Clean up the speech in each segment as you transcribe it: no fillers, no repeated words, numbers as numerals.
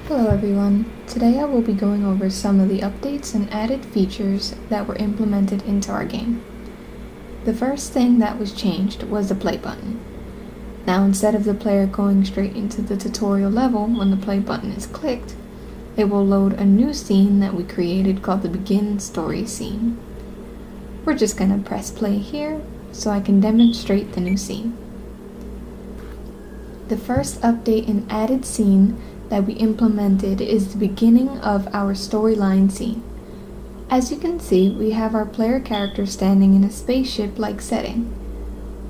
Hello everyone, today I will be going over some of the updates and added features that were implemented into our game. The first thing that was changed was the play button. Now instead of the player going straight into the tutorial level when the play button is clicked, it will load a new scene that we created called the Begin Story scene. We're just going to press play here so I can demonstrate the new scene. The first update and added scene that we implemented is the beginning of our storyline scene. As you can see, we have our player character standing in a spaceship-like setting.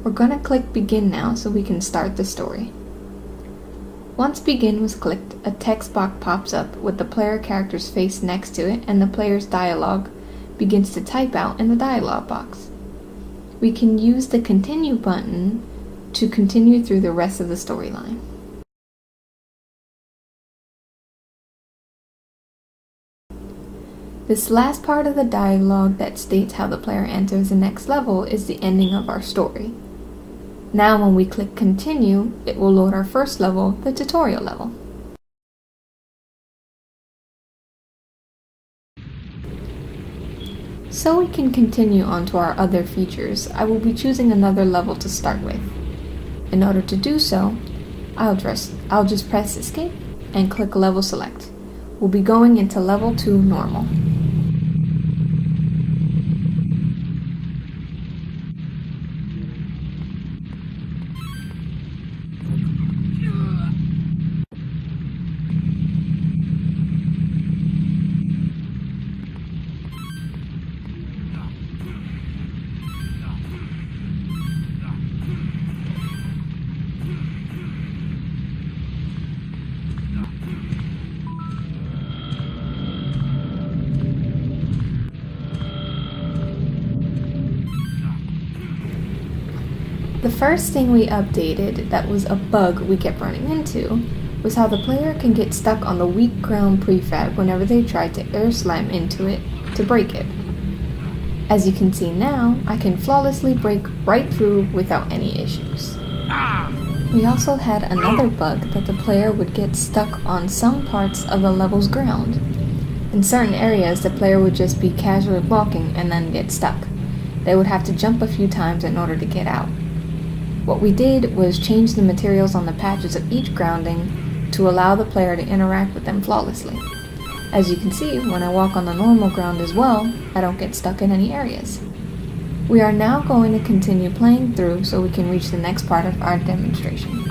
We're gonna click begin now so we can start the story. Once begin was clicked, a text box pops up with the player character's face next to it, and the player's dialogue begins to type out in the dialogue box. We can use the continue button to continue through the rest of the storyline. This last part of the dialogue that states how the player enters the next level is the ending of our story. Now when we click continue, it will load our first level, the tutorial level. So we can continue on to our other features, I will be choosing another level to start with. In order to do so, I'll just press escape and click level select. We'll be going into level 2 normal. The first thing we updated that was a bug we kept running into was how the player can get stuck on the weak ground prefab whenever they try to air slam into it to break it. As you can see now, I can flawlessly break right through without any issues. We also had another bug that the player would get stuck on some parts of the level's ground. In certain areas, the player would just be casually walking and then get stuck. They would have to jump a few times in order to get out. What we did was change the materials on the patches of each grounding to allow the player to interact with them flawlessly. As you can see, when I walk on the normal ground as well, I don't get stuck in any areas. We are now going to continue playing through so we can reach the next part of our demonstration.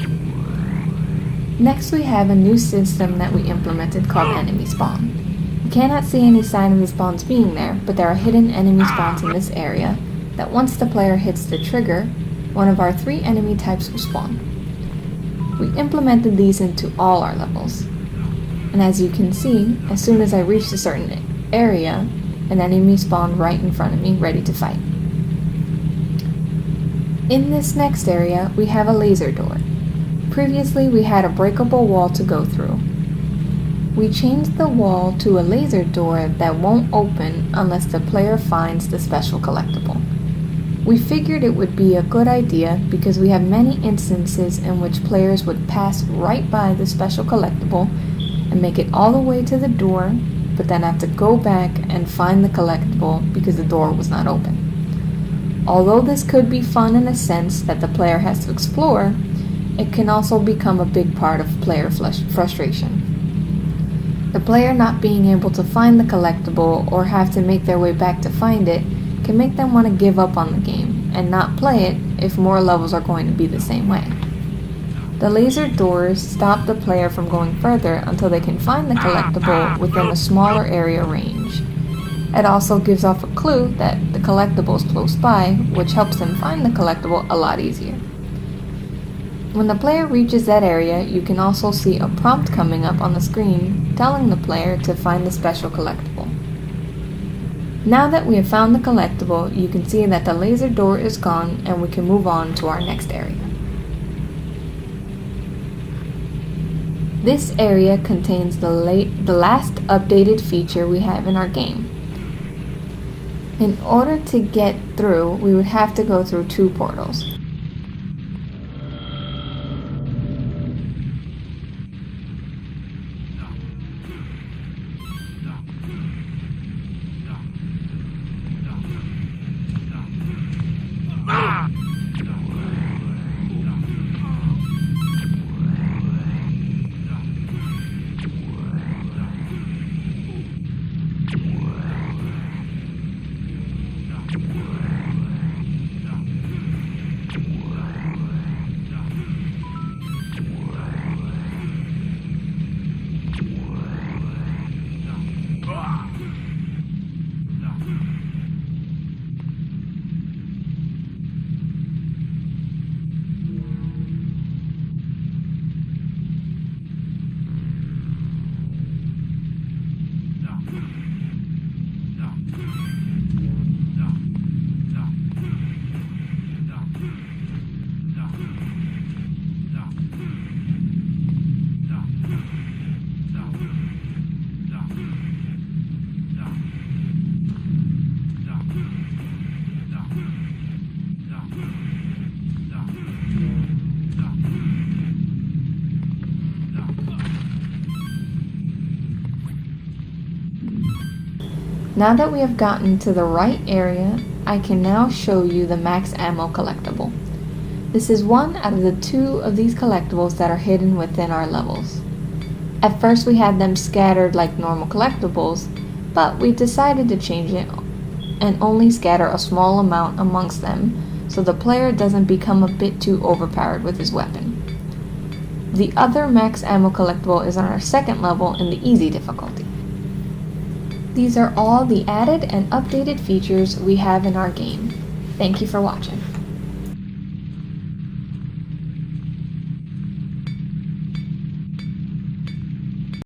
Next we have a new system that we implemented called enemy spawn. You cannot see any sign of the spawns being there, but there are hidden enemy spawns in this area that once the player hits the trigger, one of our 3 enemy types will spawn. We implemented these into all our levels. And as you can see, as soon as I reached a certain area, an enemy spawned right in front of me, ready to fight. In this next area, we have a laser door. Previously, we had a breakable wall to go through. We changed the wall to a laser door that won't open unless the player finds the special collectible. We figured it would be a good idea because we have many instances in which players would pass right by the special collectible and make it all the way to the door, but then have to go back and find the collectible because the door was not open. Although this could be fun in a sense that the player has to explore, it can also become a big part of player frustration. The player not being able to find the collectible or have to make their way back to find it can make them want to give up on the game and not play it if more levels are going to be the same way. The laser doors stop the player from going further until they can find the collectible within a smaller area range. It also gives off a clue that the collectible is close by, which helps them find the collectible a lot easier. When the player reaches that area, you can also see a prompt coming up on the screen telling the player to find the special collectible. Now that we have found the collectible, you can see that the laser door is gone and we can move on to our next area. This area contains the last updated feature we have in our game. In order to get through, we would have to go through 2 portals. Now that we have gotten to the right area, I can now show you the max ammo collectible. This is one out of the 2 of these collectibles that are hidden within our levels. At first we had them scattered like normal collectibles, but we decided to change it and only scatter a small amount amongst them so the player doesn't become a bit too overpowered with his weapon. The other max ammo collectible is on our second level in the easy difficulty. These are all the added and updated features we have in our game. Thank you for watching.